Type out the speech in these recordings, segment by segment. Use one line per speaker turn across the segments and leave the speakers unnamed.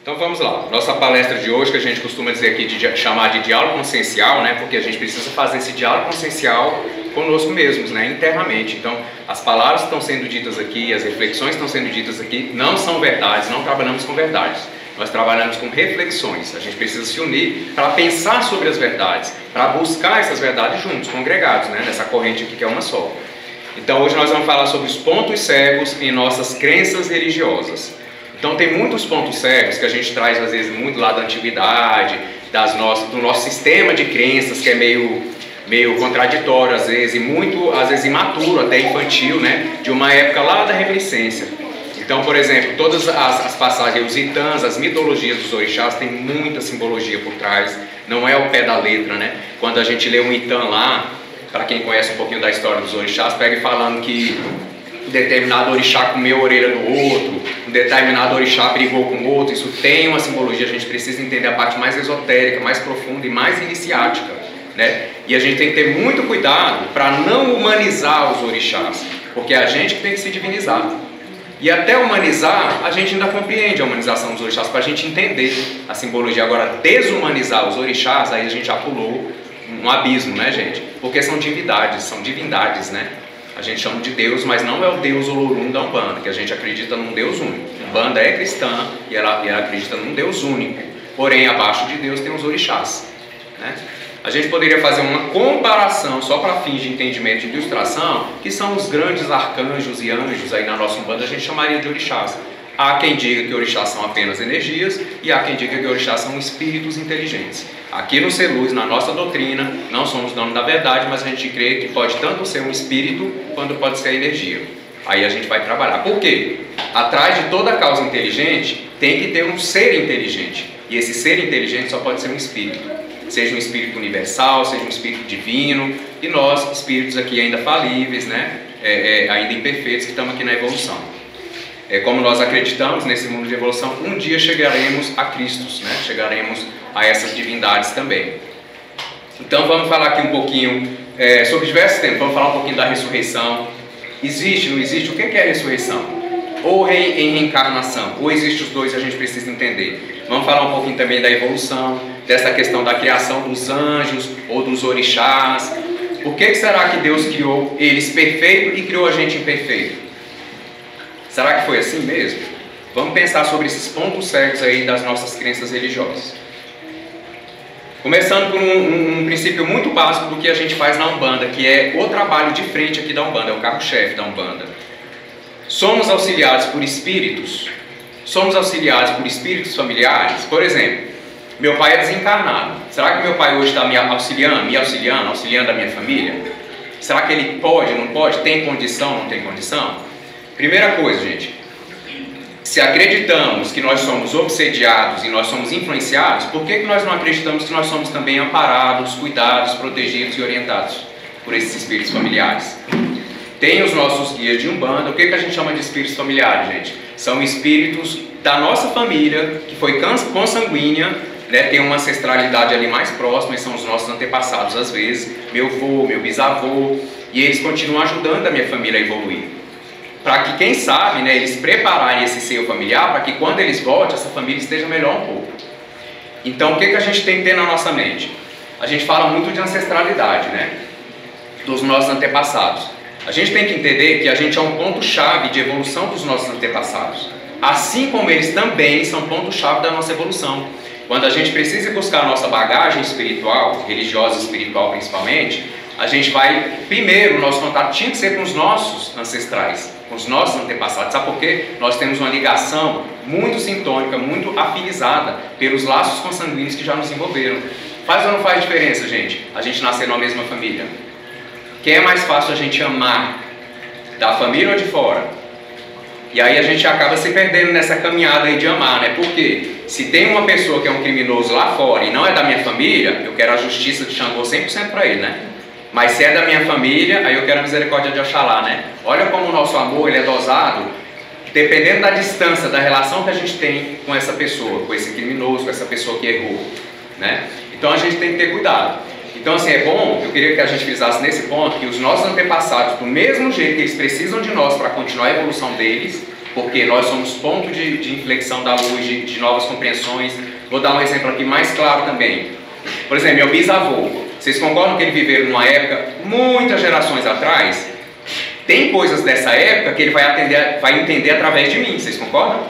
Então vamos lá, nossa palestra de hoje, que a gente costuma dizer aqui, chamar de diálogo consciencial, né? Porque a gente precisa fazer esse diálogo consciencial conosco mesmos, né? Internamente. Então, as palavras que estão sendo ditas aqui, as reflexões que estão sendo ditas aqui, não são verdades, não trabalhamos com verdades. Nós trabalhamos com reflexões. A gente precisa se unir para pensar sobre as verdades, para buscar essas verdades juntos, congregados, né? Nessa corrente aqui que é uma só. Então hoje nós vamos falar sobre os pontos cegos em nossas crenças religiosas. Então tem muitos pontos cegos que a gente traz às vezes muito lá da antiguidade, do nosso sistema de crenças que é meio contraditório às vezes, e muito às vezes imaturo, até infantil, né? De uma época lá da reminiscência. Então, por exemplo, todas as passagens, os itãs, as mitologias dos orixás tem muita simbologia por trás, não é ao pé da letra, né? Quando a gente lê um itã lá, para quem conhece um pouquinho da história dos orixás, pega falando que um determinado orixá comeu a orelha do outro, um determinado orixá brigou com o outro. Isso tem uma simbologia, a gente precisa entender a parte mais esotérica, mais profunda e mais iniciática, né? E a gente tem que ter muito cuidado para não humanizar os orixás, porque é a gente que tem que se divinizar. E até humanizar, a gente ainda compreende a humanização dos orixás, para a gente entender a simbologia. Agora, desumanizar os orixás, aí a gente já pulou um abismo, né, gente? Porque são divindades, né? A gente chama de Deus, mas não é o Deus Olorum da Umbanda, que a gente acredita num Deus único. Umbanda é cristã e ela acredita num Deus único. Porém, abaixo de Deus tem os orixás, né? A gente poderia fazer uma comparação, só para fins de entendimento e ilustração, que são os grandes arcanjos e anjos aí na nossa Umbanda, a gente chamaria de orixás. Há quem diga que orixás são apenas energias e há quem diga que orixás são espíritos inteligentes. Aqui no Celuz, na nossa doutrina, não somos donos da verdade, mas a gente crê que pode tanto ser um espírito quanto pode ser energia. Aí a gente vai trabalhar. Por quê? Atrás de toda causa inteligente tem que ter um ser inteligente. E esse ser inteligente só pode ser um espírito. Seja um espírito universal, seja um espírito divino, e nós, espíritos aqui ainda falíveis, né? Ainda imperfeitos, que estamos aqui na evolução. Como nós acreditamos nesse mundo de evolução, um dia chegaremos a Cristo, né? Chegaremos a essas divindades também. Então vamos falar aqui um pouquinho sobre diversos temas. Vamos falar um pouquinho da ressurreição. Existe, não existe? O que é a ressurreição? Ou em reencarnação? Ou existe os dois e a gente precisa entender? Vamos falar um pouquinho também da evolução, dessa questão da criação dos anjos ou dos orixás. Por que será que Deus criou eles perfeitos e criou a gente imperfeito? Será que foi assim mesmo? Vamos pensar sobre esses pontos cegos aí das nossas crenças religiosas. Começando por um princípio muito básico do que a gente faz na Umbanda, que é o trabalho de frente aqui da Umbanda, é o carro-chefe da Umbanda. Somos auxiliados por espíritos? Somos auxiliados por espíritos familiares? Por exemplo, meu pai é desencarnado. Será que meu pai hoje está me auxiliando a minha família? Será que ele pode, não pode? Tem condição, não tem condição? Primeira coisa, gente. Se acreditamos que nós somos obsediados e nós somos influenciados, por que nós não acreditamos que nós somos também amparados, cuidados, protegidos e orientados por esses espíritos familiares? Tem os nossos guias de Umbanda. O que a gente chama de espíritos familiares, gente? São espíritos da nossa família, que foi consanguínea, né? Tem uma ancestralidade ali mais próxima, e são os nossos antepassados às vezes, meu avô, meu bisavô, e eles continuam ajudando a minha família a evoluir. Para que, quem sabe, né, eles prepararem esse seio familiar, para que quando eles voltem, essa família esteja melhor um pouco. Então, o que a gente tem que ter na nossa mente? A gente fala muito de ancestralidade, né? Dos nossos antepassados. A gente tem que entender que a gente é um ponto-chave de evolução dos nossos antepassados. Assim como eles também são ponto-chave da nossa evolução. Quando a gente precisa buscar a nossa bagagem espiritual, religiosa e espiritual principalmente, a gente vai, primeiro, o nosso contato tinha que ser com os nossos ancestrais, com os nossos antepassados. Sabe por quê? Nós temos uma ligação muito sintônica, muito afinizada pelos laços consanguíneos que já nos envolveram. Faz ou não faz diferença, gente? A gente nascer na mesma família. Quem é mais fácil a gente amar? Da família ou de fora? E aí a gente acaba se perdendo nessa caminhada aí de amar, né? Porque se tem uma pessoa que é um criminoso lá fora e não é da minha família, eu quero a justiça de Xangô 100% para ele, né? Mas se é da minha família, aí eu quero a misericórdia de Oxalá, né? Olha como o nosso amor, ele é dosado, dependendo da distância, da relação que a gente tem com essa pessoa, com esse criminoso, com essa pessoa que errou, né? Então a gente tem que ter cuidado. Então assim, é bom, eu queria que a gente frisasse nesse ponto, que os nossos antepassados, do mesmo jeito que eles precisam de nós para continuar a evolução deles, porque nós somos ponto de inflexão da luz, de novas compreensões. Vou dar um exemplo aqui mais claro também. Por exemplo, meu bisavô, vocês concordam que ele viveu numa época, muitas gerações atrás? Tem coisas dessa época que ele vai entender através de mim, vocês concordam?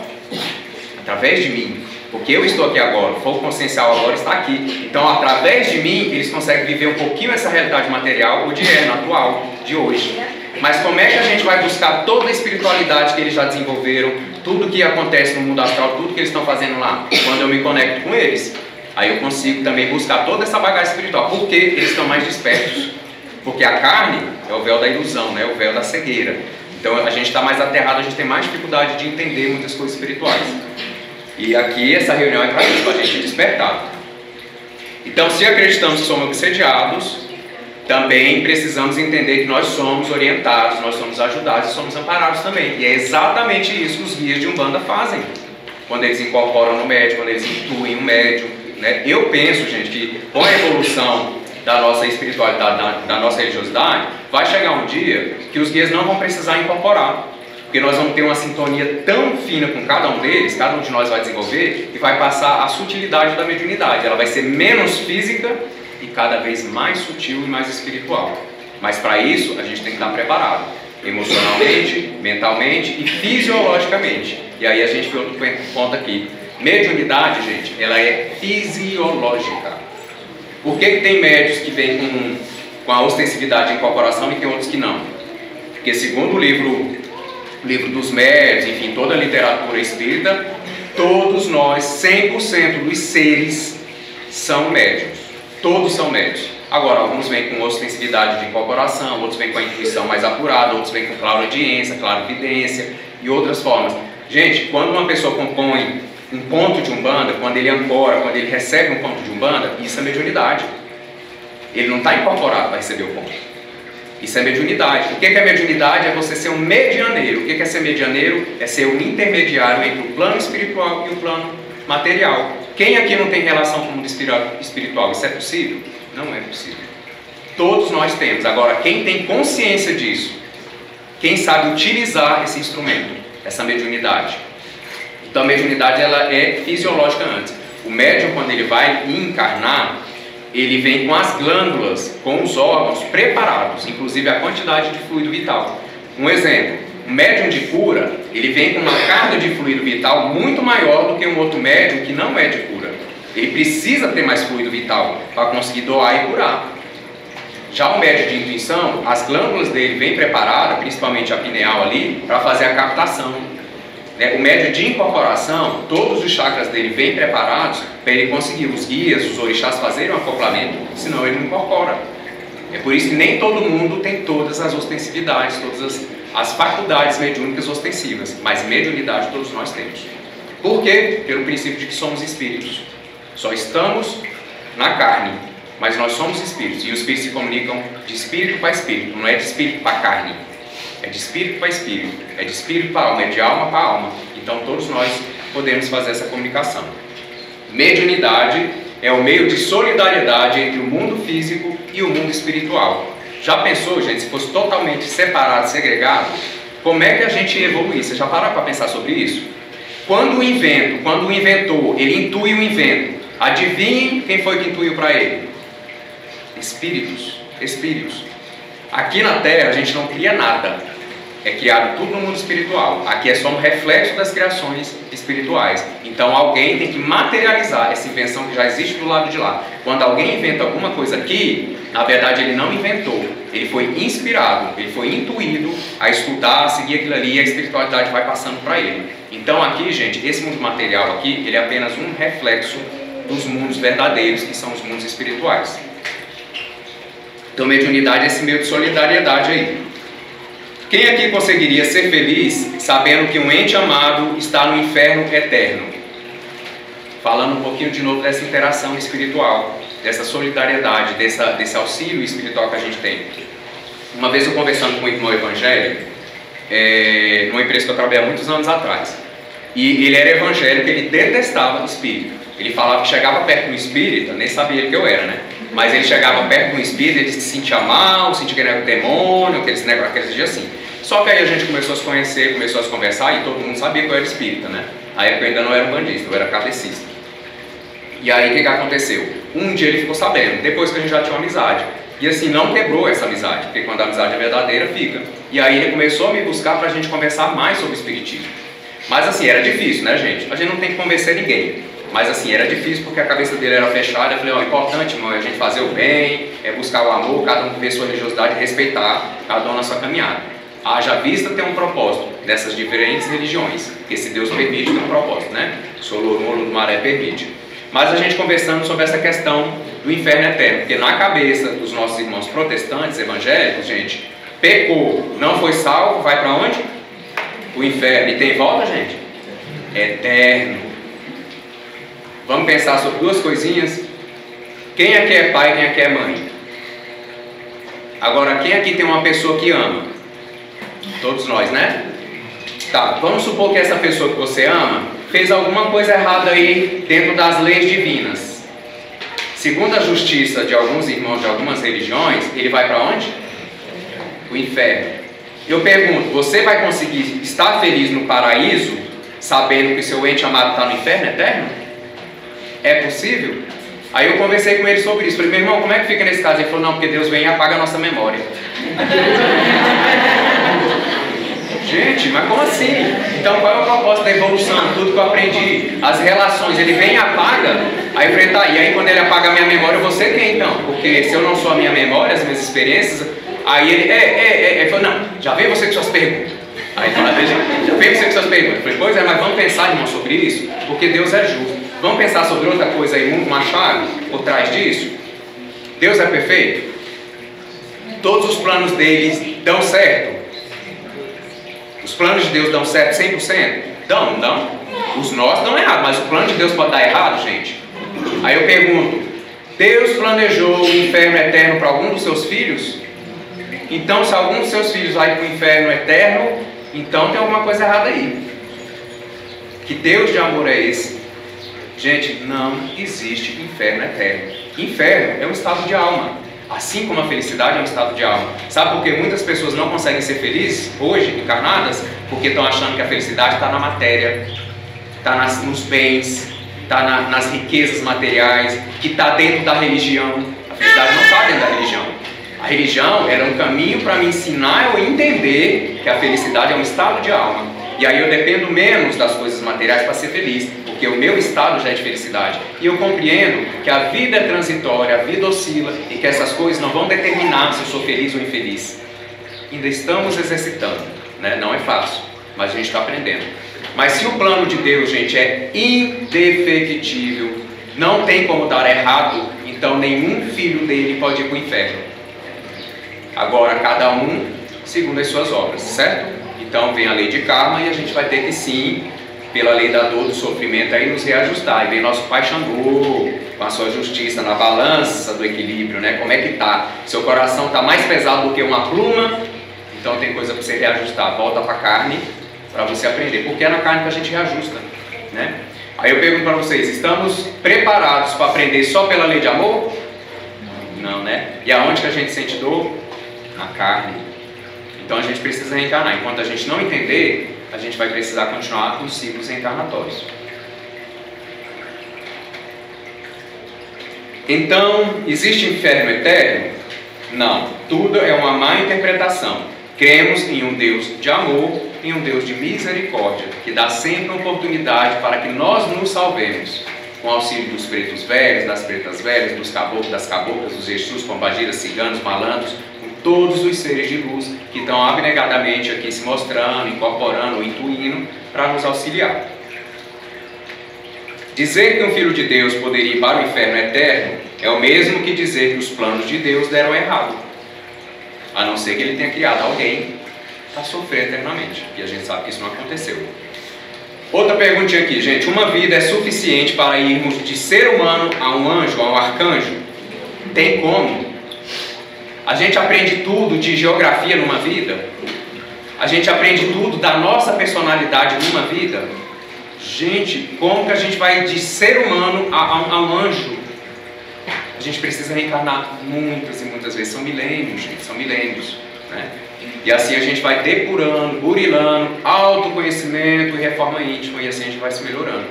Através de mim, porque eu estou aqui agora, o fogo consciencial agora está aqui. Então, através de mim, eles conseguem viver um pouquinho essa realidade material odierna, atual, de hoje. Mas como é que a gente vai buscar toda a espiritualidade que eles já desenvolveram, tudo que acontece no mundo astral, tudo que eles estão fazendo lá, quando eu me conecto com eles? Aí eu consigo também buscar toda essa bagagem espiritual. Por que eles estão mais despertos? Porque a carne é o véu da ilusão, né? O véu da cegueira. Então a gente está mais aterrado, a gente tem mais dificuldade de entender muitas coisas espirituais. E aqui essa reunião é para isso, para a gente despertar. Então, se acreditamos que somos obsediados, também precisamos entender que nós somos orientados, nós somos ajudados e somos amparados também. E é exatamente isso que os guias de Umbanda fazem. Quando eles incorporam no médium, quando eles intuem um médium, né? Eu penso, gente, que com a evolução da nossa espiritualidade, da nossa religiosidade, vai chegar um dia que os guias não vão precisar incorporar. Porque nós vamos ter uma sintonia tão fina com cada um deles, cada um de nós vai desenvolver, e vai passar a sutilidade da mediunidade. Ela vai ser menos física e cada vez mais sutil e mais espiritual. Mas para isso, a gente tem que estar preparado. Emocionalmente, mentalmente e fisiologicamente. E aí a gente vê outro ponto aqui. Mediunidade, gente, ela é fisiológica. Por que tem médios que vêm com a ostensividade de incorporação e tem outros que não? Porque segundo o livro dos médios, enfim, toda a literatura espírita, todos nós, 100% dos seres, são médios. Todos são médios. Agora, alguns vêm com ostensividade de incorporação, outros vêm com a intuição mais apurada, outros vêm com claroaudiência, clarividência e outras formas. Gente, quando uma pessoa compõe um ponto de Umbanda, quando ele ancora, quando ele recebe um ponto de Umbanda, isso é mediunidade. Ele não está incorporado para receber o ponto. Isso é mediunidade. O que é mediunidade? É você ser um medianeiro. O que é ser medianeiro? É ser um intermediário entre o plano espiritual e o plano material. Quem aqui não tem relação com o mundo espiritual? Isso é possível? Não é possível. Todos nós temos. Agora, quem tem consciência disso? Quem sabe utilizar esse instrumento, essa mediunidade? Então, a mediunidade ela é fisiológica antes. O médium, quando ele vai encarnar, ele vem com as glândulas, com os órgãos preparados, inclusive a quantidade de fluido vital. Um exemplo, um médium de cura, ele vem com uma carga de fluido vital muito maior do que um outro médium que não é de cura. Ele precisa ter mais fluido vital para conseguir doar e curar. Já o médium de intuição, as glândulas dele vêm preparadas, principalmente a pineal ali, para fazer a captação. O médium de incorporação, todos os chakras dele vêm preparados para ele conseguir os guias, os orixás fazerem um acoplamento, senão ele não incorpora. É por isso que nem todo mundo tem todas as ostensividades, todas as faculdades mediúnicas ostensivas, mas mediunidade todos nós temos. Por quê? Pelo princípio de que somos espíritos. Só estamos na carne, mas nós somos espíritos, e os espíritos se comunicam de espírito para espírito, não é de espírito para carne. É de espírito para espírito, é de espírito para alma, é de alma para alma. Então todos nós podemos fazer essa comunicação. Mediunidade é o meio de solidariedade entre o mundo físico e o mundo espiritual. Já pensou, gente, se fosse totalmente separado, segregado, como é que a gente evoluísse? Você já parou para pensar sobre isso? Quando o inventor, ele intui um invento, adivinhem quem foi que intuiu para ele? Espíritos. Aqui na Terra a gente não cria nada, é criado tudo no mundo espiritual. Aqui é só um reflexo das criações espirituais. Então alguém tem que materializar essa invenção que já existe do lado de lá. Quando alguém inventa alguma coisa aqui, na verdade ele não inventou, ele foi inspirado, ele foi intuído a estudar, a seguir aquilo ali, e a espiritualidade vai passando para ele. Então aqui, gente, esse mundo material aqui, ele é apenas um reflexo dos mundos verdadeiros, que são os mundos espirituais. Então, mediunidade é esse meio de solidariedade aí. Quem aqui conseguiria ser feliz sabendo que um ente amado está no inferno eterno? Falando um pouquinho de novo dessa interação espiritual, dessa solidariedade, desse auxílio espiritual que a gente tem. Uma vez eu conversando com um irmão evangélico, numa empresa que eu trabalhei há muitos anos atrás, e ele era evangélico, ele detestava espírito. Ele falava que chegava perto do espírita, nem sabia ele que eu era, né? Mas ele chegava perto do espírito, ele se sentia mal, sentia que era um demônio, aqueles dias assim. Só que aí a gente começou a se conhecer, começou a se conversar e todo mundo sabia que eu era espírita, né? Na época eu ainda não era um bandista, eu era kardecista. E aí o que aconteceu? Um dia ele ficou sabendo, depois que a gente já tinha uma amizade. E assim, não quebrou essa amizade, porque quando a amizade é verdadeira, fica. E aí ele começou a me buscar pra gente conversar mais sobre o espiritismo. Mas assim, era difícil, né, gente? A gente não tem que convencer ninguém. Mas assim, era difícil porque a cabeça dele era fechada. Eu falei, ó, importante, irmão, é a gente fazer o bem, é buscar o amor, cada um ver sua religiosidade e respeitar cada um na sua caminhada. Haja vista ter um propósito dessas diferentes religiões, porque se Deus permite, tem um propósito, né? Solomon do Maré permite. Mas a gente conversando sobre essa questão do inferno eterno, porque na cabeça dos nossos irmãos protestantes, evangélicos, gente, pecou, não foi salvo, vai para onde? O inferno. E tem volta, gente? Eterno. Vamos pensar sobre duas coisinhas. Quem aqui é pai, quem aqui é mãe? Agora, quem aqui tem uma pessoa que ama? Todos nós, né? Tá, vamos supor que essa pessoa que você ama fez alguma coisa errada aí dentro das leis divinas. Segundo a justiça de alguns irmãos de algumas religiões, ele vai para onde? O inferno. Eu pergunto, você vai conseguir estar feliz no paraíso sabendo que o seu ente amado está no inferno eterno? É possível? Aí eu conversei com ele sobre isso. Falei, meu irmão, como é que fica nesse caso? Ele falou, não, porque Deus vem e apaga a nossa memória. Gente, mas como assim? Então qual é o propósito da evolução? Tudo que eu aprendi, as relações, ele vem e apaga. Aí eu falei, tá, e aí quando ele apaga a minha memória, eu vou ser quem então? Porque se eu não sou a minha memória, as minhas experiências, aí ele falou, não, já vem você com suas perguntas. Aí fala, já vem você com suas perguntas. Eu falei, pois é, mas vamos pensar, irmão, sobre isso, porque Deus é justo. Vamos pensar sobre outra coisa aí, uma chave por trás disso? Deus é perfeito? Todos os planos deles dão certo? Os planos de Deus dão certo 100%? Dão, não dão? Os nossos dão errado, mas o plano de Deus pode dar errado, gente? Aí eu pergunto, Deus planejou o inferno eterno para algum dos seus filhos? Então se algum dos seus filhos vai para o inferno eterno, então tem alguma coisa errada aí. Que Deus de amor é esse? Gente, não existe inferno eterno. Inferno é um estado de alma. Assim como a felicidade é um estado de alma. Sabe por que muitas pessoas não conseguem ser felizes hoje, encarnadas? Porque estão achando que a felicidade está na matéria, está nos bens, está nas riquezas materiais, que está dentro da religião. A felicidade não está dentro da religião. A religião era um caminho para me ensinar ou entender que a felicidade é um estado de alma. E aí eu dependo menos das coisas materiais para ser feliz, porque o meu estado já é de felicidade. E eu compreendo que a vida é transitória, a vida oscila, e que essas coisas não vão determinar se eu sou feliz ou infeliz. Ainda estamos exercitando, né? Não é fácil, mas a gente está aprendendo. Mas se o plano de Deus, gente, é indefectível, não tem como dar errado, então nenhum filho dele pode ir para o inferno. Agora, cada um segundo as suas obras, certo? Então vem a lei de karma e a gente vai ter que sim, pela lei da dor, do sofrimento, aí nos reajustar. E vem nosso Pai Xangô, com a sua justiça na balança do equilíbrio, né? Como é que tá? Seu coração está mais pesado do que uma pluma, então tem coisa para você reajustar. Volta para a carne para você aprender, porque é na carne que a gente reajusta, né? Aí eu pergunto para vocês, estamos preparados para aprender só pela lei de amor? Não, né? E aonde que a gente sente dor? Na carne. Então a gente precisa reencarnar. Enquanto a gente não entender, a gente vai precisar continuar com os ciclos reencarnatórios. Então, existe inferno eterno? Não. Tudo é uma má interpretação. Cremos em um Deus de amor, em um Deus de misericórdia, que dá sempre uma oportunidade para que nós nos salvemos. Com auxílio dos pretos velhos, das pretas velhas, dos caboclos, das caboclas, dos exus, pombagiras, ciganos, malandros, todos os seres de luz que estão abnegadamente aqui se mostrando, incorporando, intuindo para nos auxiliar. Dizer que um filho de Deus poderia ir para o inferno eterno é o mesmo que dizer que os planos de Deus deram errado, a não ser que ele tenha criado alguém para sofrer eternamente, e a gente sabe que isso não aconteceu. Outra perguntinha aqui, gente, uma vida é suficiente para irmos de ser humano a um anjo, a um arcanjo? Tem como? A gente aprende tudo de geografia numa vida? A gente aprende tudo da nossa personalidade numa vida? Gente, como que a gente vai de ser humano a um anjo? A gente precisa reencarnar muitas e muitas vezes. São milênios, gente, são milênios. né? E assim a gente vai depurando, burilando, autoconhecimento e reforma íntima, e assim a gente vai se melhorando.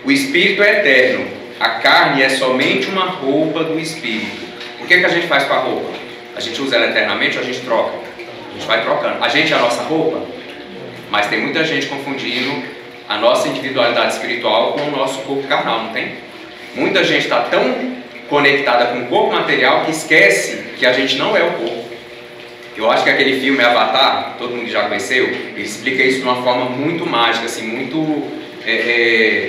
O espírito é eterno, a carne é somente uma roupa do espírito. O que a gente faz com a roupa? A gente usa ela eternamente ou a gente troca? A gente vai trocando. A gente é a nossa roupa? Mas tem muita gente confundindo a nossa individualidade espiritual com o nosso corpo carnal, não tem? Muita gente está tão conectada com o corpo material que esquece que a gente não é o corpo. Eu acho que aquele filme Avatar, todo mundo já conheceu, ele explica isso de uma forma muito mágica, assim, muito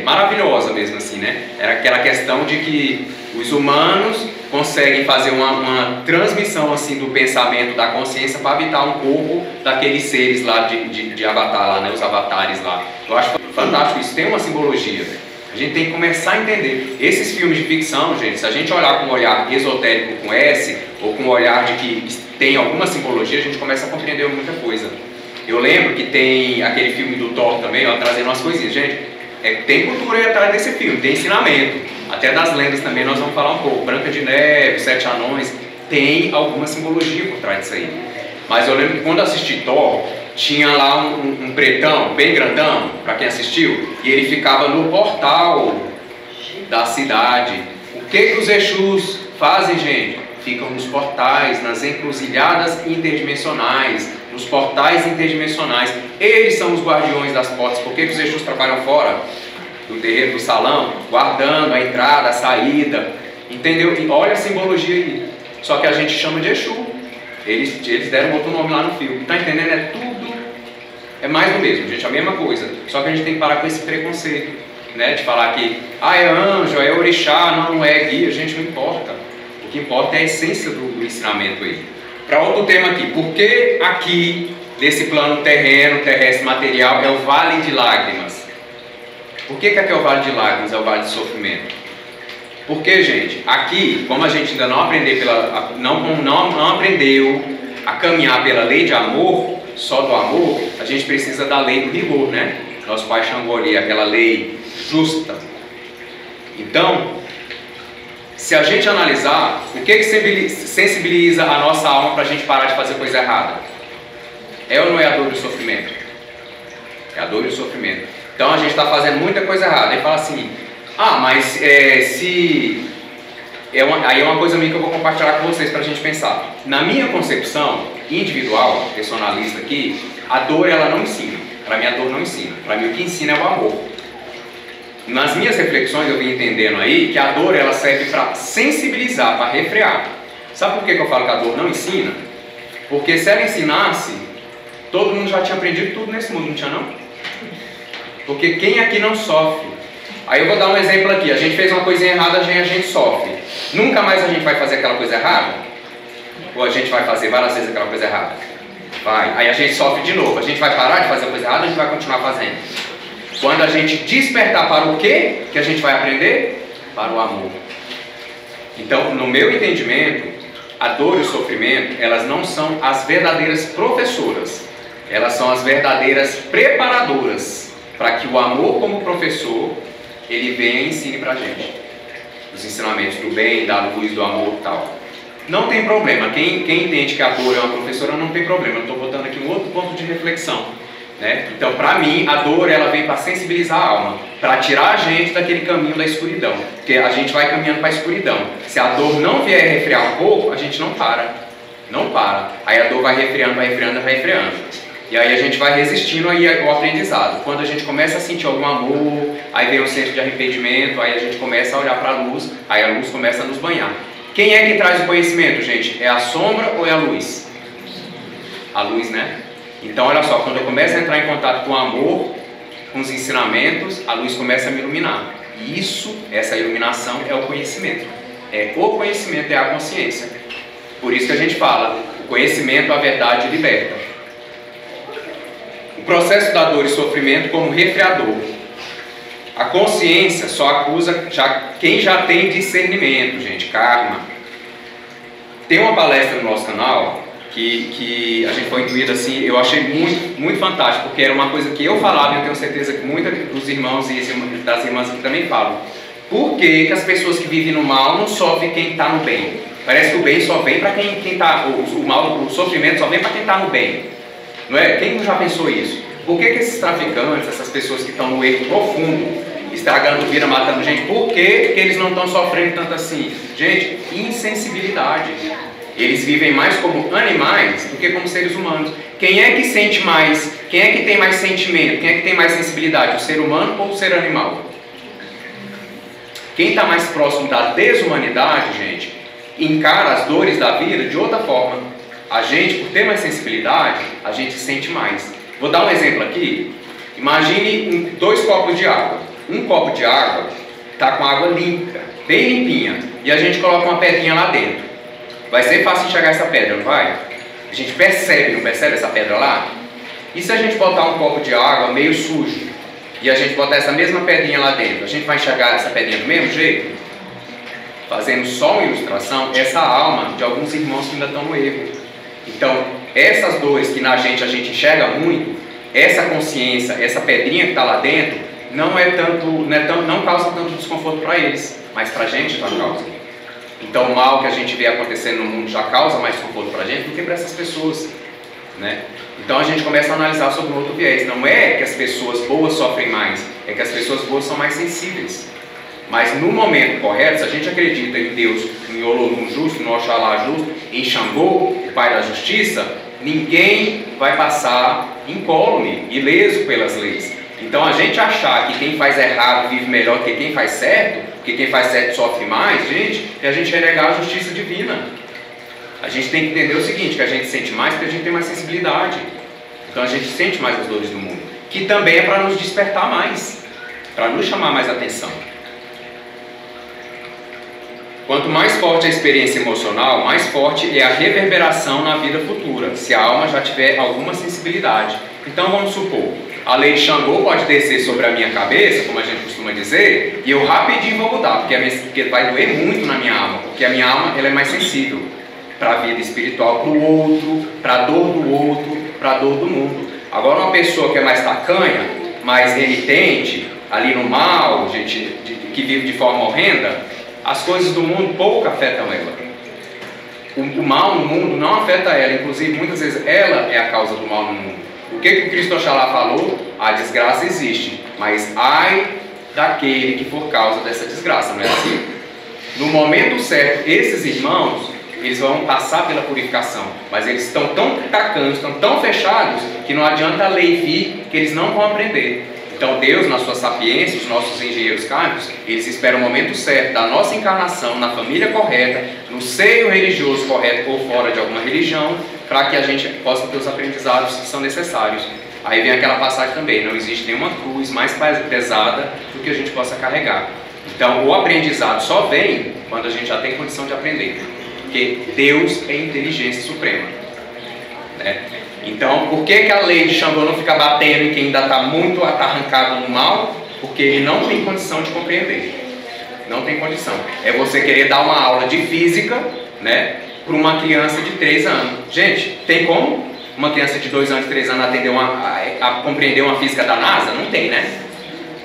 maravilhosa mesmo, assim, né? Era aquela questão de que os humanos conseguem fazer uma transmissão assim do pensamento, da consciência para habitar um corpo daqueles seres lá de Avatar, lá, né? Os avatares lá. Eu acho fantástico isso, tem uma simbologia. A gente tem que começar a entender. Esses filmes de ficção, gente, se a gente olhar com um olhar esotérico com S, ou com um olhar de que tem alguma simbologia, a gente começa a compreender muita coisa. Eu lembro que tem aquele filme do Thor também, ó, trazendo umas coisinhas. Gente, tem cultura aí atrás desse filme, tem ensinamento. Até das lendas também nós vamos falar um pouco. Branca de Neve, Sete Anões, tem alguma simbologia por trás disso aí. Mas eu lembro que quando eu assisti Thor, tinha lá um pretão, bem grandão, para quem assistiu, e ele ficava no portal da cidade. O que os Exus fazem, gente? Ficam nos portais, nas encruzilhadas interdimensionais, nos portais interdimensionais. Eles são os guardiões das portas. Por que os Exus trabalham fora do terreiro, do salão, guardando a entrada, a saída? Entendeu? E olha a simbologia aí. Só que a gente chama de Exu. Eles deram outro nome lá no filme. Tá entendendo? É tudo, é mais do mesmo, gente, a mesma coisa. Só que a gente tem que parar com esse preconceito, né? De falar que, é anjo, é orixá, não é guia. Gente, não importa. O que importa é a essência do ensinamento aí. Para outro tema aqui, por que aqui, nesse plano terreno, terrestre, material, é o vale de lágrimas? Por que aqui é o vale de lágrimas, é o vale de sofrimento? Porque, gente, aqui, como a gente ainda não aprendeu a caminhar pela lei de amor, só do amor, a gente precisa da lei do rigor, né? Nosso pai chamou ali aquela lei justa. Então, se a gente analisar, o que sensibiliza a nossa alma para a gente parar de fazer coisa errada? É ou não é a dor e o sofrimento? É a dor e o sofrimento. Então a gente está fazendo muita coisa errada. Aí fala assim, mas aí é uma coisa minha que eu vou compartilhar com vocês para a gente pensar. Na minha concepção individual, personalista aqui, a dor ela não ensina. Para mim a dor não ensina. Para mim o que ensina é o amor. Nas minhas reflexões eu vim entendendo aí que a dor ela serve para sensibilizar, para refrear. Sabe por que eu falo que a dor não ensina? Porque se ela ensinasse, todo mundo já tinha aprendido tudo nesse mundo, não tinha não? Porque quem aqui não sofre? Aí eu vou dar um exemplo aqui, a gente fez uma coisinha errada, a gente sofre. Nunca mais a gente vai fazer aquela coisa errada? Ou a gente vai fazer várias vezes aquela coisa errada? Vai. Aí a gente sofre de novo. A gente vai parar de fazer a coisa errada, a gente vai continuar fazendo. Quando a gente despertar para o quê que a gente vai aprender? Para o amor. Então, no meu entendimento, a dor e o sofrimento, elas não são as verdadeiras professoras. Elas são as verdadeiras preparadoras para que o amor como professor, ele venha e ensine para a gente. Os ensinamentos do bem, da luz, do amor e tal. Não tem problema. Quem entende que a dor é uma professora, não tem problema. Eu estou botando aqui um outro ponto de reflexão. Né? Então, para mim, a dor ela vem para sensibilizar a alma, para tirar a gente daquele caminho da escuridão, porque a gente vai caminhando para a escuridão. Se a dor não vier refrear um pouco, a gente não para, aí a dor vai refreando, vai refreando, e aí a gente vai resistindo aí ao aprendizado. Quando a gente começa a sentir algum amor, aí vem o senso de arrependimento, aí a gente começa a olhar para a luz, aí a luz começa a nos banhar. Quem é que traz o conhecimento, gente? É a sombra ou é a luz? A luz, né? Então, olha só, quando eu começo a entrar em contato com o amor, com os ensinamentos, a luz começa a me iluminar. E essa iluminação é o conhecimento. O conhecimento é a consciência. Por isso que a gente fala, o conhecimento, a verdade liberta. O processo da dor e sofrimento como refreador. A consciência só acusa quem já tem discernimento, gente, karma. Tem uma palestra no nosso canal que a gente foi intuído assim, eu achei muito, muito fantástico, porque era uma coisa que eu falava e eu tenho certeza que muitos dos irmãos e das irmãs aqui também falam. Por que as pessoas que vivem no mal não sofrem quem está no bem? Parece que o bem só vem para quem está... O sofrimento só vem para quem está no bem. Não é? Quem já pensou isso? Por que esses traficantes, essas pessoas que estão no erro profundo, estragando vida, matando gente, por que eles não estão sofrendo tanto assim? Gente, insensibilidade. Eles vivem mais como animais do que como seres humanos. Quem é que sente mais? Quem é que tem mais sentimento? Quem é que tem mais sensibilidade? O ser humano ou o ser animal? Quem está mais próximo da desumanidade, gente, encara as dores da vida de outra forma. A gente, por ter mais sensibilidade, a gente sente mais. Vou dar um exemplo aqui. Imagine 2 copos de água. Um copo de água está com água limpa, bem limpinha, e a gente coloca uma pedrinha lá dentro. Vai ser fácil enxergar essa pedra, não vai? A gente percebe, não percebe essa pedra lá? E se a gente botar um copo de água meio sujo, e a gente botar essa mesma pedrinha lá dentro, a gente vai enxergar essa pedrinha do mesmo jeito? Fazendo só uma ilustração, essa alma de alguns irmãos que ainda estão no erro. Então, essas dores que na gente a gente enxerga muito, essa consciência, essa pedrinha que está lá dentro, não causa tanto desconforto para eles, mas para a gente já causa. Então o mal que a gente vê acontecendo no mundo já causa mais desconforto para a gente do que para essas pessoas, né? Então a gente começa a analisar sobre um outro viés. Não é que as pessoas boas sofrem mais, é que as pessoas boas são mais sensíveis. Mas no momento correto, se a gente acredita em Deus, em Olodum justo, no Oxalá justo, em Xangô, o Pai da Justiça, ninguém vai passar incólume, ileso pelas leis. Então a gente achar que quem faz errado vive melhor que quem faz certo, porque quem faz certo sofre mais, gente, é a gente renegar a justiça divina. A gente tem que entender o seguinte, que a gente sente mais porque a gente tem mais sensibilidade. Então a gente sente mais as dores do mundo, que também é para nos despertar mais, para nos chamar mais atenção. Quanto mais forte a experiência emocional, mais forte é a reverberação na vida futura, se a alma já tiver alguma sensibilidade. Então vamos supor, a lei de Xangô pode descer sobre a minha cabeça, como a gente costuma dizer, e eu rapidinho vou mudar, porque vai doer muito na minha alma, porque a minha alma ela é mais sensível para a vida espiritual, para o outro, para a dor do outro, para a dor do mundo. Agora uma pessoa que é mais tacanha, mais renitente, ali no mal, gente que vive de forma horrenda, as coisas do mundo pouco afetam ela. O mal no mundo não afeta ela, inclusive muitas vezes ela é a causa do mal no mundo. O que o Cristo Oxalá falou? A desgraça existe, mas ai daquele que for causa dessa desgraça, não é assim? No momento certo, esses irmãos, eles vão passar pela purificação, mas eles estão tão tacanos, estão tão fechados, que não adianta a lei vir, que eles não vão aprender. Então Deus, na sua sapiência, os nossos engenheiros kármicos, eles esperam o momento certo da nossa encarnação, na família correta, no seio religioso correto ou fora de alguma religião, para que a gente possa ter os aprendizados que são necessários. Aí vem aquela passagem também, não existe nenhuma cruz mais pesada do que a gente possa carregar. Então o aprendizado só vem quando a gente já tem condição de aprender, porque Deus é inteligência suprema, né? Então, por que a lei de Xangô não fica batendo em quem ainda está muito atarrancado no mal? Porque ele não tem condição de compreender. Não tem condição. É você querer dar uma aula de física, né, para uma criança de 3 anos. Gente, tem como uma criança de 2 anos, 3 anos a compreender uma física da NASA? Não tem, né?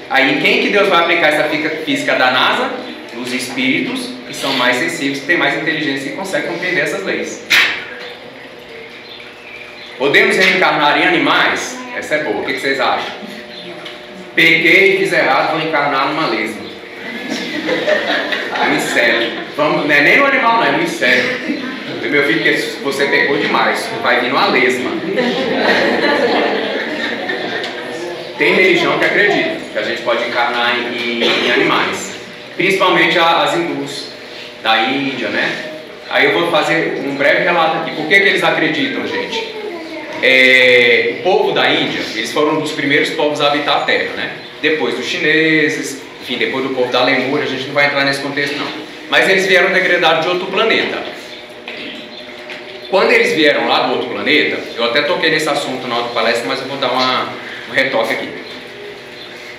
Aí, em quem que Deus vai aplicar essa física da NASA? Nos espíritos que são mais sensíveis, que têm mais inteligência e conseguem compreender essas leis. Podemos reencarnar em animais? Essa é boa, o que vocês acham? Peguei e fiz errado, vou encarnar numa lesma. No inseto. Não é nem no animal, não, é no inseto. Meu filho, que você pegou demais, vai vir numa lesma. Tem religião que acredita que a gente pode encarnar em animais, principalmente as hindus da Índia, né? Aí eu vou fazer um breve relato aqui. Por que eles acreditam, gente? O povo da Índia, eles foram um dos primeiros povos a habitar a Terra, né? Depois dos chineses, enfim, depois do povo da Lemúria, a gente não vai entrar nesse contexto não. Mas eles vieram degredados de outro planeta. Quando eles vieram lá do outro planeta, eu até toquei nesse assunto na outra palestra, mas eu vou dar um retoque aqui.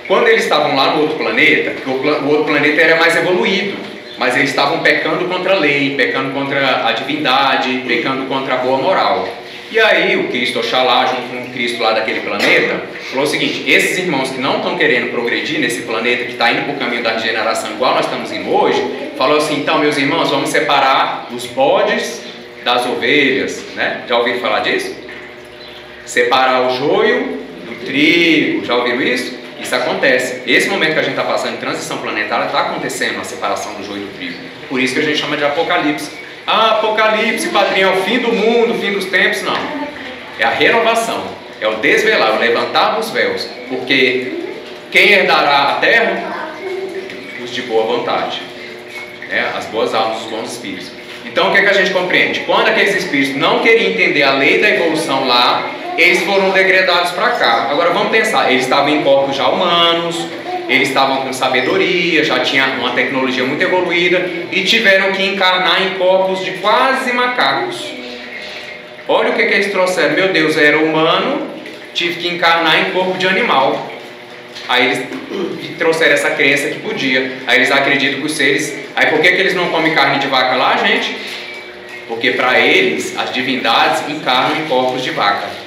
Quando eles estavam lá no outro planeta, o outro planeta era mais evoluído, mas eles estavam pecando contra a lei, pecando contra a divindade, pecando contra a boa moral. E aí o Cristo Oxalá, junto com o Cristo lá daquele planeta, falou o seguinte: esses irmãos que não estão querendo progredir nesse planeta, que está indo para o caminho da regeneração igual nós estamos indo hoje, falou assim: então, meus irmãos, vamos separar os bodes das ovelhas, né? Já ouviram falar disso? Separar o joio do trigo, já ouviram isso? Isso acontece. Esse momento que a gente está passando em transição planetária, está acontecendo a separação do joio do trigo. Por isso que a gente chama de Apocalipse. Ah, Apocalipse, padrinho, é o fim do mundo, o fim dos tempos. Não. É a renovação, é o desvelar, o levantar dos véus. Porque quem herdará a terra? Os de boa vontade, né? As boas almas, os bons espíritos. Então o que é que a gente compreende? Quando aqueles espíritos não queriam entender a lei da evolução lá, eles foram degradados para cá. Agora vamos pensar, eles estavam em corpos já humanos, eles estavam com sabedoria, já tinha uma tecnologia muito evoluída e tiveram que encarnar em corpos de quase macacos. Olha o que eles trouxeram. Meu Deus, eu era humano, tive que encarnar em corpo de animal. Aí eles trouxeram essa crença que podia. Aí eles acreditam que os seres... Aí por que eles não comem carne de vaca lá, gente? Porque para eles, as divindades encarnam em corpos de vaca.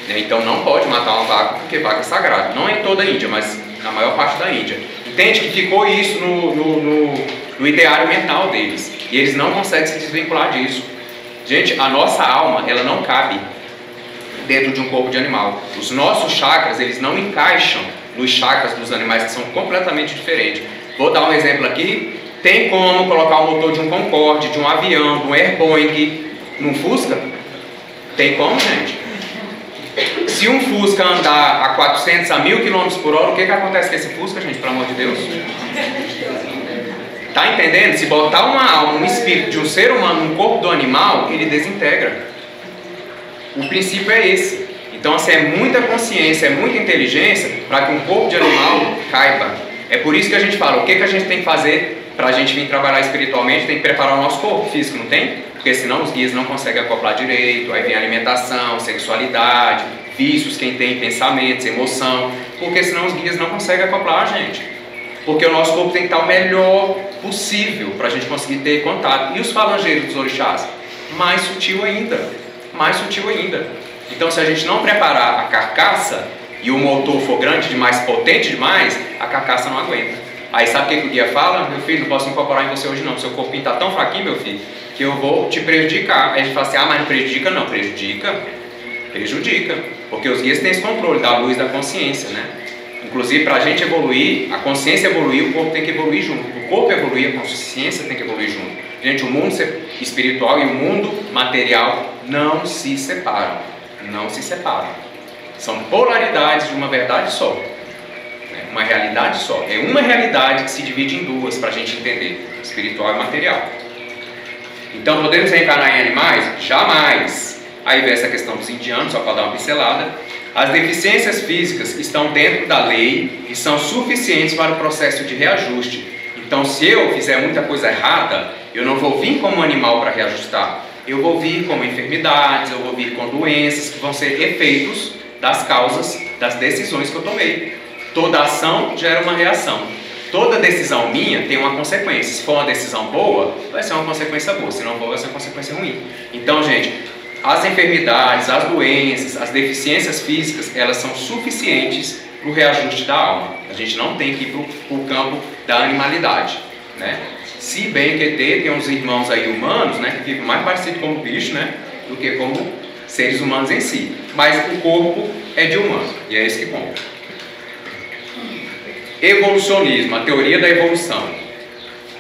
Então não pode matar uma vaca porque vaca é sagrada. Não em toda a Índia, mas na maior parte da Índia. Entende que ficou isso no ideário mental deles. E eles não conseguem se desvincular disso. Gente, a nossa alma, ela não cabe dentro de um corpo de animal. Os nossos chakras, eles não encaixam nos chakras dos animais, que são completamente diferentes. Vou dar um exemplo aqui. Tem como colocar o motor de um Concorde, de um avião, de um Air Boeing, num Fusca? Tem como, gente? Se um Fusca andar a 400 a 1000 km por hora, o que acontece com esse Fusca, gente, pelo amor de Deus? Tá entendendo? Se botar uma alma, um espírito de um ser humano no corpo do animal, ele desintegra. O princípio é esse. Então, assim, é muita consciência, é muita inteligência para que um corpo de animal caiba. É por isso que a gente fala, o que a gente tem que fazer para a gente vir trabalhar espiritualmente? Tem que preparar o nosso corpo físico, não tem? Porque senão os guias não conseguem acoplar direito, aí vem alimentação, sexualidade, vícios, quem tem pensamentos, emoção, porque senão os guias não conseguem acoplar a gente. Porque o nosso corpo tem que estar o melhor possível para a gente conseguir ter contato. E os falangeiros dos orixás? Mais sutil ainda, mais sutil ainda. Então, se a gente não preparar a carcaça e o motor for grande demais, potente demais, a carcaça não aguenta. Aí sabe o que o guia fala? Meu filho, não posso incorporar em você hoje não, seu corpinho está tão fraquinho, meu filho, que eu vou te prejudicar. Aí a gente fala assim, ah, mas não prejudica não, prejudica, porque os guias têm esse controle da luz da consciência, né? Inclusive, para a gente evoluir, a consciência evoluir, o corpo tem que evoluir junto. O corpo evoluir, a consciência tem que evoluir junto. Gente, o mundo espiritual e o mundo material não se separam. Não se separam. São polaridades de uma verdade só. Uma realidade só. É uma realidade que se divide em duas para a gente entender. Espiritual e material. Então, podemos reencarnar em animais? Jamais. Aí vem essa questão dos indianos, só para dar uma pincelada. As deficiências físicas estão dentro da lei e são suficientes para o processo de reajuste. Então, se eu fizer muita coisa errada, eu não vou vir como animal para reajustar. Eu vou vir com enfermidades, eu vou vir com doenças que vão ser efeitos das causas das decisões que eu tomei. Toda ação gera uma reação. Toda decisão minha tem uma consequência. Se for uma decisão boa, vai ser uma consequência boa. Se não for, vai ser uma consequência ruim. Então, gente, as enfermidades, as doenças, as deficiências físicas, elas são suficientes para o reajuste da alma. A gente não tem que ir para o campo da animalidade, né? Se bem que tem uns irmãos aí humanos, né, que ficam mais parecidos como bicho, né, do que como seres humanos em si. Mas o corpo é de humano, e é esse que conta. Evolucionismo, a teoria da evolução.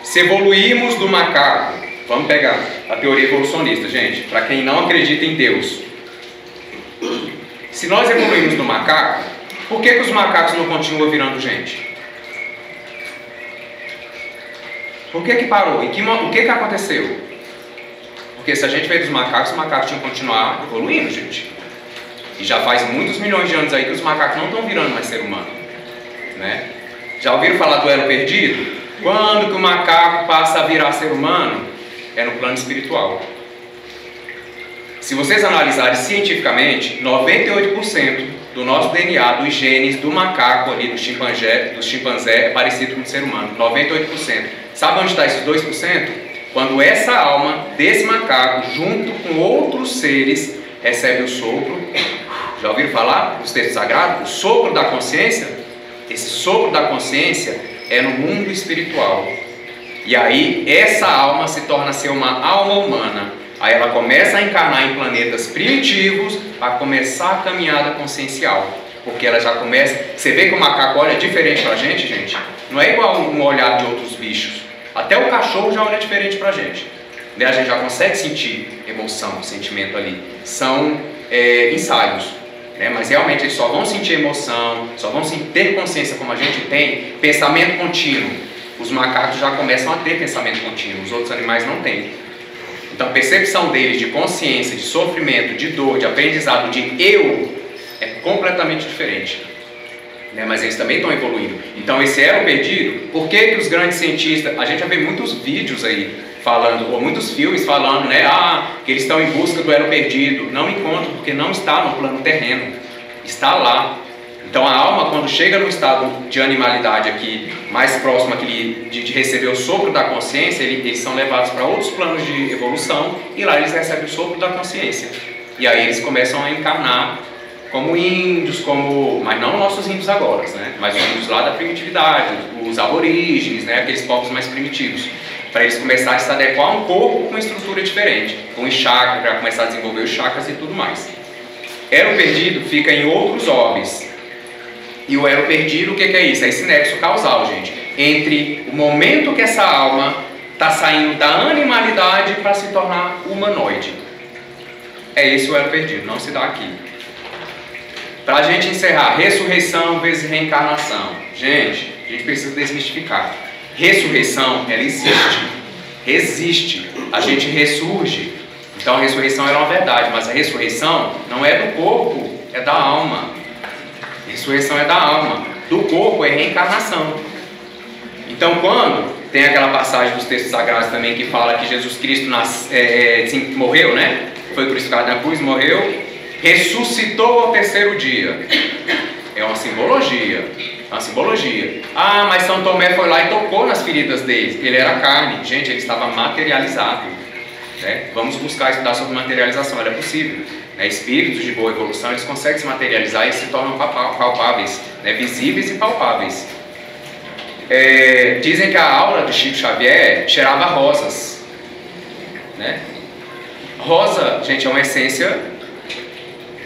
Se evoluímos do macaco, vamos pegar a teoria evolucionista, gente, para quem não acredita em Deus. Se nós evoluímos do macaco, por que os macacos não continuam virando gente? Por que parou? O que aconteceu? Porque se a gente veio dos macacos, os macacos tinham que continuar evoluindo, gente. E já faz muitos milhões de anos aí que os macacos não estão virando mais ser humano, né? Já ouviram falar do elo perdido? Quando que o macaco passa a virar ser humano? É no plano espiritual. Se vocês analisarem cientificamente, 98% do nosso DNA, dos genes do macaco ali, do chimpanzé, é parecido com o ser humano. 98%. Sabe onde está esses 2%? Quando essa alma desse macaco, junto com outros seres, recebe o sopro. Já ouviram falar dos textos sagrados? O sopro da consciência. Esse sopro da consciência é no mundo espiritual. E aí essa alma se torna a ser uma alma humana. Aí ela começa a encarnar em planetas primitivos para começar a caminhada consciencial. Porque ela já começa... Você vê que o macaco olha diferente pra gente, gente? Não é igual um olhar de outros bichos. Até o cachorro já olha diferente pra gente. A gente já consegue sentir emoção, sentimento ali. São ensaios. Mas realmente eles só vão sentir emoção, só vão ter consciência como a gente tem, pensamento contínuo. Os macacos já começam a ter pensamento contínuo, os outros animais não têm. Então a percepção deles de consciência, de sofrimento, de dor, de aprendizado, de eu, é completamente diferente. Mas eles também estão evoluindo. Então esse elo perdido, por que os grandes cientistas, a gente já vê muitos vídeos aí falando, ou muitos filmes falando, que eles estão em busca do elo perdido. Não encontram, porque não está no plano terreno, está lá. Então a alma, quando chega no estado de animalidade aqui, mais próximo aqui de receber o sopro da consciência, eles são levados para outros planos de evolução, e lá eles recebem o sopro da consciência. E aí eles começam a encarnar como índios, mas não nossos índios agora, mas os índios lá da primitividade, os aborígenes, aqueles povos mais primitivos, para eles começarem a se adequar a um corpo com uma estrutura diferente, com os chakras, para começar a desenvolver os chakras e tudo mais. Elo perdido fica em outros orbes. E o elo perdido, o que é isso? É esse nexo causal, gente, entre o momento que essa alma está saindo da animalidade para se tornar humanoide. É esse o elo perdido, não se dá aqui. Para a gente encerrar, ressurreição vezes reencarnação. Gente, a gente precisa desmistificar. Ressurreição, ela existe. A gente ressurge. Então a ressurreição é uma verdade, mas a ressurreição não é do corpo, é da alma. A ressurreição é da alma. Do corpo é reencarnação. Então quando tem aquela passagem dos textos sagrados também que fala que Jesus Cristo morreu, foi crucificado na cruz, morreu, ressuscitou ao terceiro dia. É uma simbologia. Mas São Tomé foi lá e tocou nas feridas dele. Ele era carne. Gente, ele estava materializado. Vamos buscar estudar sobre materialização. Ela é possível. Espíritos de boa evolução, eles conseguem se materializar e se tornam palpáveis, visíveis e palpáveis. Dizem que a aura do Chico Xavier cheirava rosas. Rosa, gente, é uma essência...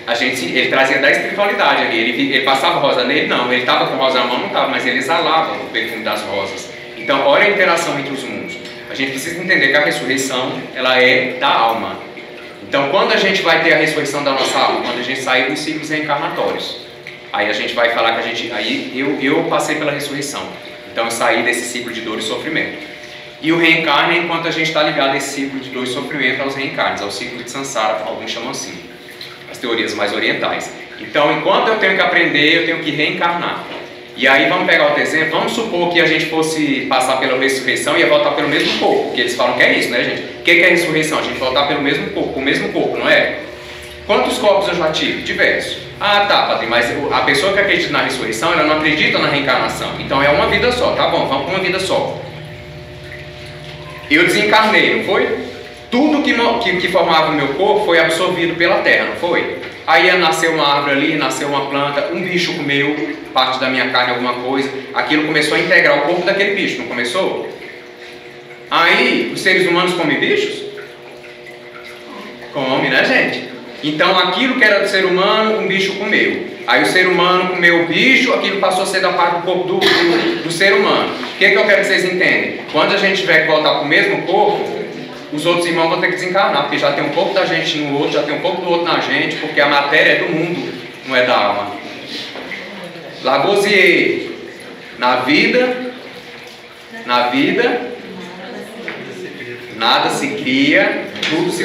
ele trazia da espiritualidade ali, ele passava rosa nele? Não, ele estava com rosa na mão? Não estava, mas ele exalava o perfume das rosas. Então, olha a interação entre os mundos. A gente precisa entender que a ressurreição, ela é da alma. Então, quando a gente vai ter a ressurreição da nossa alma? Quando a gente sair dos ciclos reencarnatórios. Aí a gente vai falar que a gente... eu passei pela ressurreição. Então, eu saí desse ciclo de dor e sofrimento. E o reencarne é enquanto a gente está ligado a esse ciclo de dor e sofrimento aos reencarnes, ao ciclo de Sansara, alguns chamam assim. As teorias mais orientais. Então, enquanto eu tenho que aprender, eu tenho que reencarnar. E aí, vamos pegar outro exemplo. Vamos supor que a gente fosse passar pela ressurreição e ia voltar pelo mesmo corpo, porque eles falam que é isso, gente? O que é ressurreição? A gente voltar pelo mesmo corpo, com o mesmo corpo, não é? Quantos corpos eu já tive? Diversos. Tá, padre, mas a pessoa que acredita na ressurreição, ela não acredita na reencarnação. Então, é uma vida só, tá bom, vamos para uma vida só. Eu desencarnei, não foi? Tudo que formava o meu corpo foi absorvido pela terra, não foi? Aí nasceu uma árvore ali, nasceu uma planta, um bicho comeu parte da minha carne, alguma coisa. Aquilo começou a integrar o corpo daquele bicho, não começou? Aí, os seres humanos comem bichos? Come, gente? Então, aquilo que era do ser humano, um bicho comeu. Aí o ser humano comeu o bicho, aquilo passou a ser da parte do corpo do ser humano. O que eu quero que vocês entendem? Quando a gente tiver que voltar para o mesmo corpo, os outros irmãos vão ter que desencarnar, porque já tem um pouco da gente no outro, já tem um pouco do outro na gente, porque a matéria é do mundo, não é da alma. Lavoisier, na vida, nada se cria,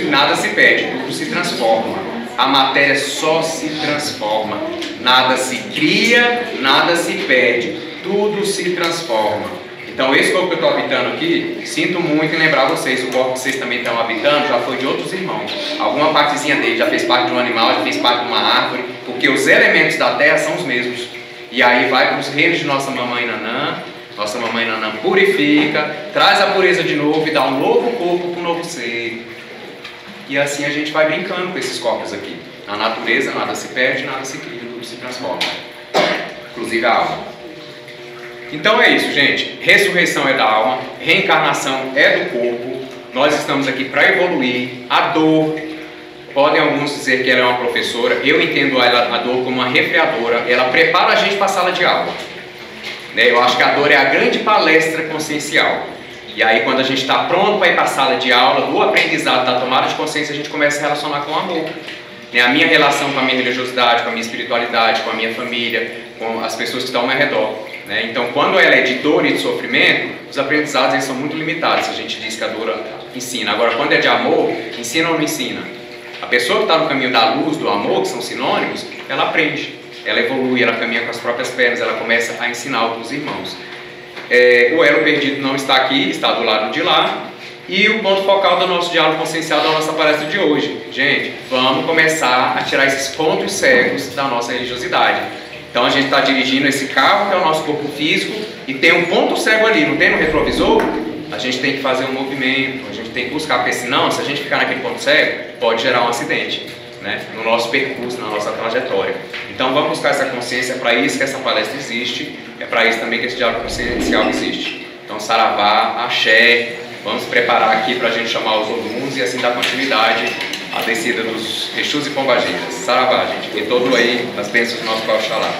nada se perde, tudo se transforma. A matéria só se transforma. Nada se cria, nada se perde, tudo se transforma. Então esse corpo que eu estou habitando aqui, sinto muito em lembrar vocês, o corpo que vocês também estão habitando já foi de outros irmãos. Alguma partezinha dele já fez parte de um animal, já fez parte de uma árvore, porque os elementos da terra são os mesmos. E aí vai para os reinos de nossa mamãe Nanã. Nossa mamãe Nanã purifica, traz a pureza de novo e dá um novo corpo para um novo ser. e assim a gente vai brincando com esses corpos aqui. Na natureza nada se perde, nada se cria, tudo se transforma, inclusive a alma. Então é isso, gente. Ressurreição é da alma, reencarnação é do corpo. Nós estamos aqui para evoluir. A dor, podem alguns dizer que ela é uma professora, eu entendo a dor como uma refreadora, ela prepara a gente para a sala de aula. Eu acho que a dor é a grande palestra consciencial. E aí quando a gente está pronto para ir para a sala de aula, do aprendizado, da tomada de consciência, a gente começa a se relacionar com o amor. A minha relação com a minha religiosidade, com a minha espiritualidade, com a minha família, com as pessoas que estão ao meu redor. Então quando ela é de dor e de sofrimento, os aprendizados eles são muito limitados. A gente diz que a dor ensina. Agora quando é de amor, ensina ou não ensina? A pessoa que está no caminho da luz, do amor, que são sinônimos, ela aprende, ela evolui, ela caminha com as próprias pernas, ela começa a ensinar outros irmãos. O elo perdido não está aqui, está do lado de lá. E o ponto focal do nosso diálogo consciencial da nossa palestra de hoje. Gente, vamos começar a tirar esses pontos cegos da nossa religiosidade. Então a gente está dirigindo esse carro, que é o nosso corpo físico, e tem um ponto cego ali, não tem no retrovisor? A gente tem que fazer um movimento, a gente tem que buscar, porque senão, se a gente ficar naquele ponto cego, pode gerar um acidente, no nosso percurso, na nossa trajetória. Então vamos buscar essa consciência, é para isso que essa palestra existe, é para isso também que esse diálogo consciencial existe. Então saravá, axé, vamos preparar aqui para a gente chamar os alunos e assim dar continuidade à descida dos Exus e Pombagiras. Saravá, gente, e todo aí as bênçãos do nosso Pai Oxalá.